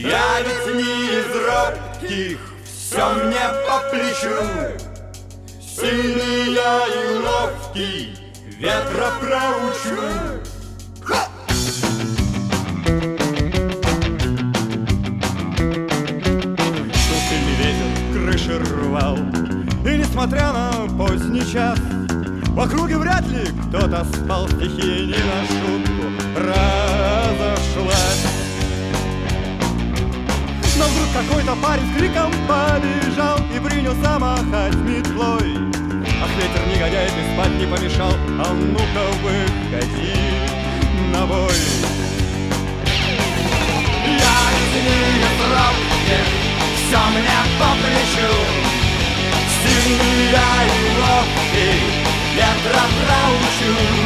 Я ведь не из робких, все мне по плечу. Сильный я и ловкий, ветра проучу. Сильный ветер крыши рвал, и несмотря на поздний час, в округе вряд ли кто-то спал, стихия не на шутку разошлась. Но вдруг какой-то парень с криком побежал и принялся махать метлой. Ах, ветер негодяй, ты спать не помешал, а ну-ка выходи на бой. Я не робких, все мне по плечу. Сильный я и ловкий, ветра проучу.